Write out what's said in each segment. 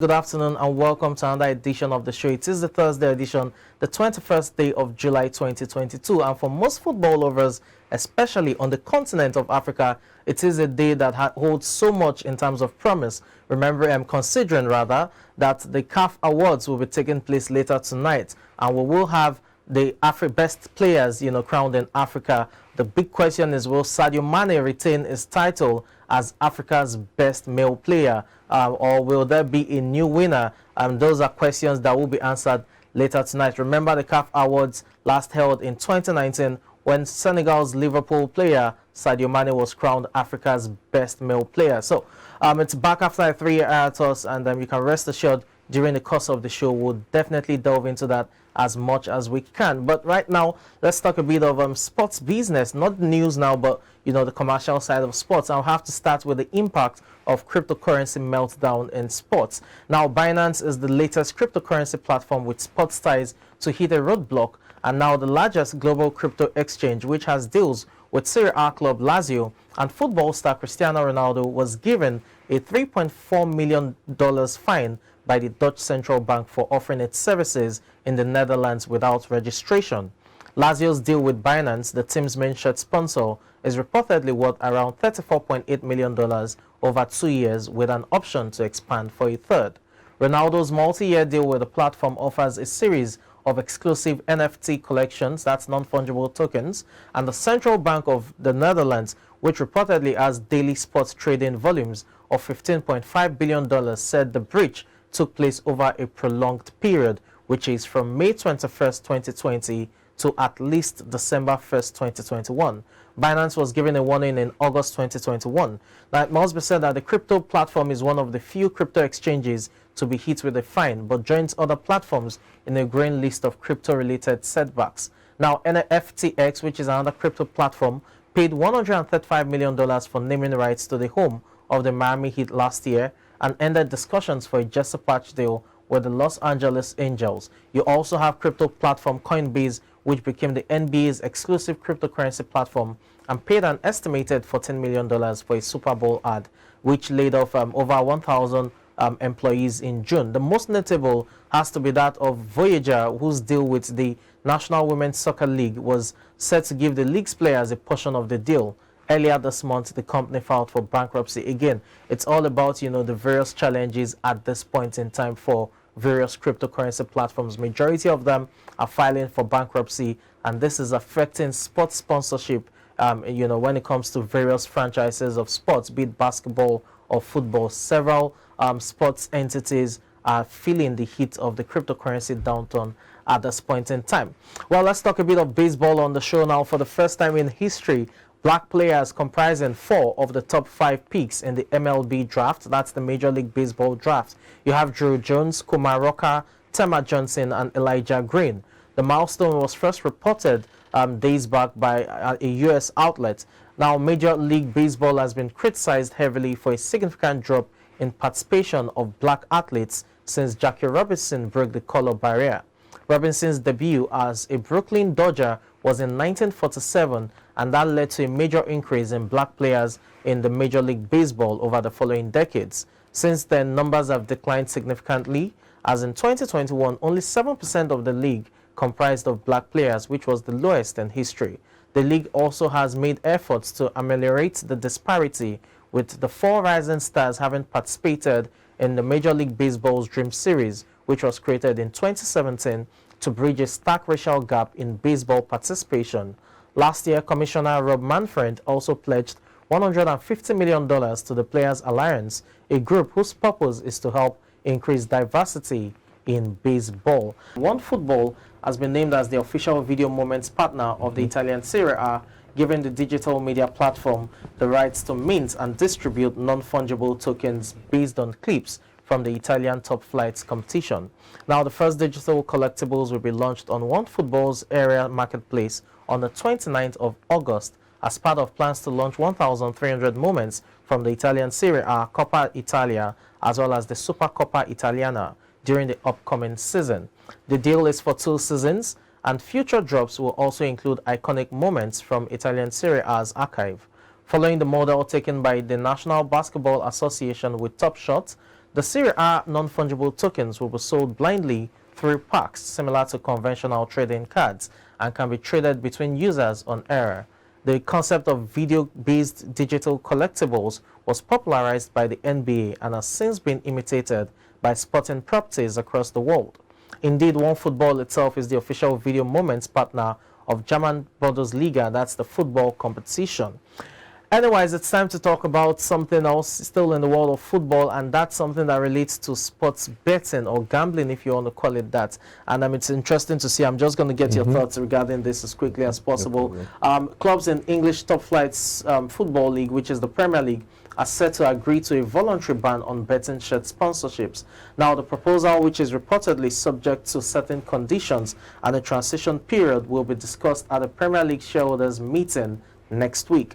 Good afternoon and welcome to another edition of the show. It is the Thursday edition, the 21st day of July 2022, and for most football lovers, especially on the continent of Africa, it is a day that holds so much in terms of promise. Remember, I'm considering rather that the CAF Awards will be taking place later tonight, and we will have the best players, crowned in Africa. The big question is, will Sadio Mane retain his title as Africa's best male player, or will there be a new winner? Those are questions that will be answered later tonight. Remember, the CAF Awards last held in 2019 when Senegal's Liverpool player Sadio Mane was crowned Africa's best male player. So it's back after a 3-year hiatus, and you can rest assured during the course of the show we'll definitely delve into that as much as we can. But right now, let's talk a bit of sports business, not news now, but the commercial side of sports. I'll have to start with the impact of cryptocurrency meltdown in sports. Now, Binance is the latest cryptocurrency platform with sports ties to hit a roadblock, and now the largest global crypto exchange, which has deals with Serie A club Lazio, and football star Cristiano Ronaldo was given a $3.4 million fine by the Dutch Central Bank for offering its services in the Netherlands without registration. Lazio's deal with Binance, the team's main shirt sponsor, is reportedly worth around $34.8 million over 2 years, with an option to expand for a third. Ronaldo's multi-year deal with the platform offers a series of exclusive NFT collections, that's non-fungible tokens, and the Central Bank of the Netherlands, which reportedly has daily sports trading volumes of $15.5 billion, said the breach took place over a prolonged period, which is from May 21st, 2020 to at least December 1st, 2021. Binance was given a warning in August 2021. Now, it must be said that the crypto platform is one of the few crypto exchanges to be hit with a fine, but joins other platforms in a growing list of crypto-related setbacks. Now, FTX, which is another crypto platform, paid $135 million for naming rights to the home of the Miami Heat last year and ended discussions for a Jesse Patch deal with the Los Angeles Angels. You also have crypto platform Coinbase, which became the NBA's exclusive cryptocurrency platform and paid an estimated $14 million for a Super Bowl ad, which laid off over 1,000 employees in June. The most notable has to be that of Voyager, whose deal with the National Women's Soccer League was set to give the league's players a portion of the deal. Earlier this month, the company filed for bankruptcy. Again, it's all about, the various challenges at this point in time for various cryptocurrency platforms. Majority of them are filing for bankruptcy, and this is affecting sports sponsorship, when it comes to various franchises of sports, be it basketball or football. Several sports entities are feeling the heat of the cryptocurrency downturn at this point in time. Well, let's talk a bit of baseball on the show now. For the first time in history, black players comprising 4 of the top 5 picks in the MLB draft. That's the Major League Baseball draft. You have Drew Jones, Kumar Rocker, Tema Johnson, and Elijah Green. The milestone was first reported days back by a U.S. outlet. Now, Major League Baseball has been criticized heavily for a significant drop in participation of black athletes since Jackie Robinson broke the color barrier. Robinson's debut as a Brooklyn Dodger was in 1947, and that led to a major increase in black players in the Major League Baseball over the following decades. Since then, numbers have declined significantly, as in 2021, only 7% of the league comprised of black players, which was the lowest in history. The league also has made efforts to ameliorate the disparity, with the 4 rising stars having participated in the Major League Baseball's Dream Series, which was created in 2017 to bridge a stark racial gap in baseball participation. Last year, Commissioner Rob Manfred also pledged $150 million to the Players Alliance, a group whose purpose is to help increase diversity in baseball. OneFootball has been named as the official video moments partner of the Italian Serie A, giving the digital media platform the rights to mint and distribute non-fungible tokens based on clips from the Italian top flights competition. Now, the first digital collectibles will be launched on OneFootball's area marketplace on the 29th of August as part of plans to launch 1,300 moments from the Italian Serie A, Coppa Italia, as well as the Supercoppa Italiana during the upcoming season. The deal is for 2 seasons, and future drops will also include iconic moments from Italian Serie A's archive. Following the model taken by the National Basketball Association with Top Shot, The Serie A non-fungible tokens will be sold blindly through packs, similar to conventional trading cards, and can be traded between users on error. The concept of video-based digital collectibles was popularized by the NBA and has since been imitated by sporting properties across the world. Indeed, OneFootball itself is the official video moments partner of German Bundesliga, that's the football competition. Anyways, it's time to talk about something else still in the world of football, and that's something that relates to sports betting or gambling, if you want to call it that. And it's interesting to see. I'm just going to get your thoughts regarding this as quickly as possible. Clubs in English top flights football league, which is the Premier League, are set to agree to a voluntary ban on betting shirt sponsorships. Now, the proposal, which is reportedly subject to certain conditions and a transition period, will be discussed at the Premier League shareholders meeting next week.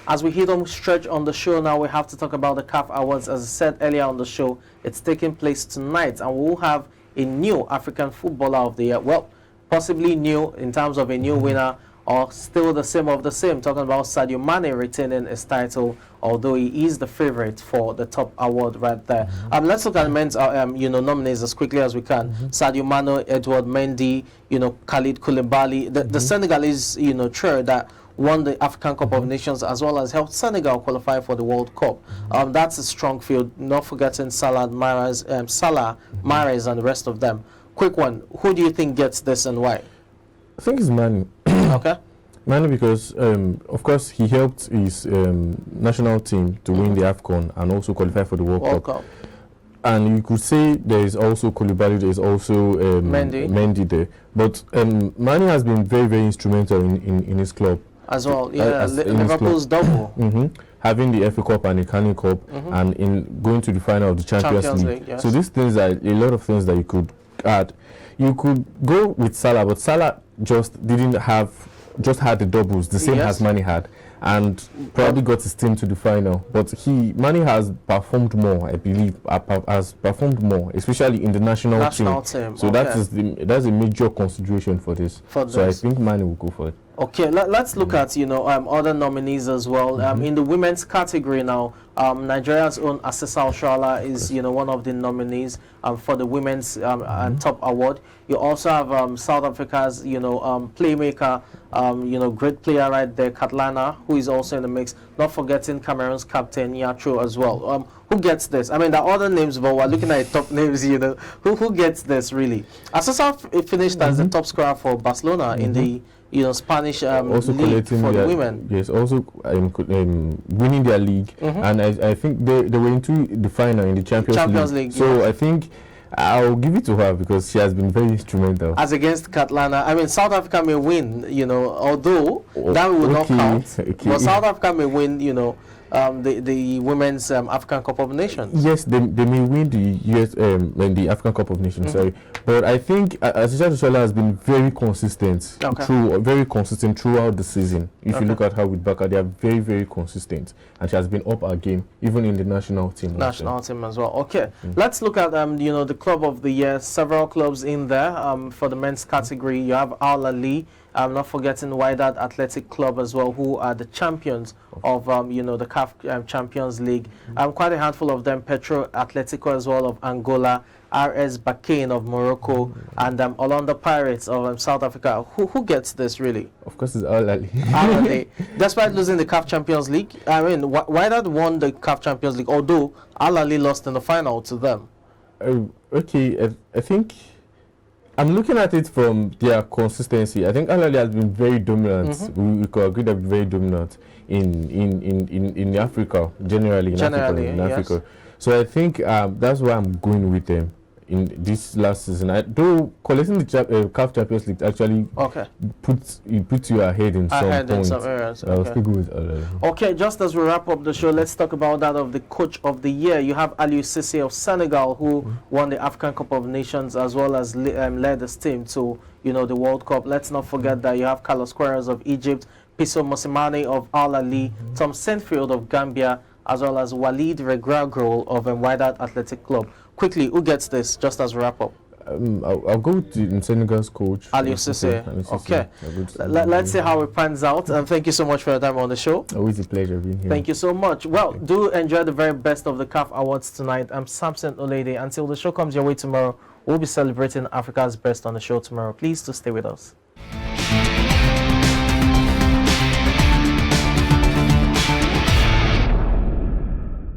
As we hit home stretch on the show now, we have to talk about the CAF Awards. As I said earlier on the show, it's taking place tonight, and we'll have a new African Footballer of the Year. Well, possibly new in terms of a new winner, or still the same of the same. Talking about Sadio Mane retaining his title, although he is the favorite for the top award right there. Let's look at the men's nominees as quickly as we can. Sadio Mane, Edouard Mendy, Khalid Koulibaly, the Senegalese, trio that won the African Cup of Nations, as well as helped Senegal qualify for the World Cup. That's a strong field. Not forgetting Salah, Mahrez, Mahrez, and the rest of them. Quick one: who do you think gets this and why? I think it's Mane. Okay. Mane because, of course, he helped his national team to win the AFCON and also qualify for the World Cup. And you could say there is also Koulibaly, there is also Mendy there. But Mane has been very, very instrumental in his club. As well, yeah, Liverpool's double. Having the FA Cup and the Carling Cup, and in going to the final of the Champions League. Yes. So these things are a lot of things that you could add. You could go with Salah, but Salah just had the doubles, the same as Mane had, and probably got his team to the final. But Mane has performed more, I believe, has performed more, especially in the national team. So that's a major consideration for this. So I think Mane will go for it. Okay, let's look at other nominees as well. In the women's category now, Nigeria's own Asesa Oshoala is one of the nominees for the women's top award. You also have South Africa's playmaker, great player right there, Katlana, who is also in the mix. Not forgetting Cameroon's captain Yatro as well. Who gets this? I mean, there are other names, but we're looking at top names. Who gets this really? Asesa finished as the top scorer for Barcelona in the Spanish league for the women. Yes, also winning their league, and I think they were into the final in the Champions League. So I think I'll give it to her because she has been very instrumental. As against Katlana, I mean, South Africa may win, although that will not count. But South Africa may win, the women's African Cup of Nations. Yes, they may win the the African Cup of Nations. Sorry, but I think Asesa Oshoala has been very consistent throughout the season. If you look at her with Baka, they are very, very consistent, and she has been up her game even in the national team. National team as well. Okay, let's look at the club of the year. Several clubs in there. For the men's category, you have Al Ahly. I'm not forgetting Wydad Athletic Club as well, who are the champions of the CAF Champions League. Quite a handful of them: Petro Atletico as well of Angola, RS Bakane of Morocco, and Orlando Pirates of South Africa. Who gets this really? Of course, it's Al Ahly. Al Ahly. Despite losing the CAF Champions League, I mean, Wydad won the CAF Champions League, although Al Ahly lost in the final to them. Okay, I think I'm looking at it from their consistency. I think Al Ahly has been very dominant. We could agree that very dominant in Africa, generally in Africa. So I think that's why I'm going with them in this last season. Though collecting the CAF Champions League actually puts you ahead in some areas. I'll still go with Al Ahly. Okay, just as we wrap up the show, let's talk about that of the coach of the year. You have Aliou Cissé of Senegal, who won the African Cup of Nations as well as led his team to the World Cup. Let's not forget that you have Carlos Queiroz of Egypt, Piso Mosimane of Al Ahly, Tom Senfield of Gambia, as well as Walid Regragol of Wydad Athletic Club. Quickly, who gets this, just as we wrap up? I'll go with Senegal's coach. Aliou Cissé. Okay. Let's see how it pans out. And thank you so much for your time on the show. Always a pleasure being here. Thank you so much. Well, do enjoy the very best of the CAF Awards tonight. I'm Samson Olede. Until the show comes your way tomorrow, we'll be celebrating Africa's best on the show tomorrow. Please do stay with us.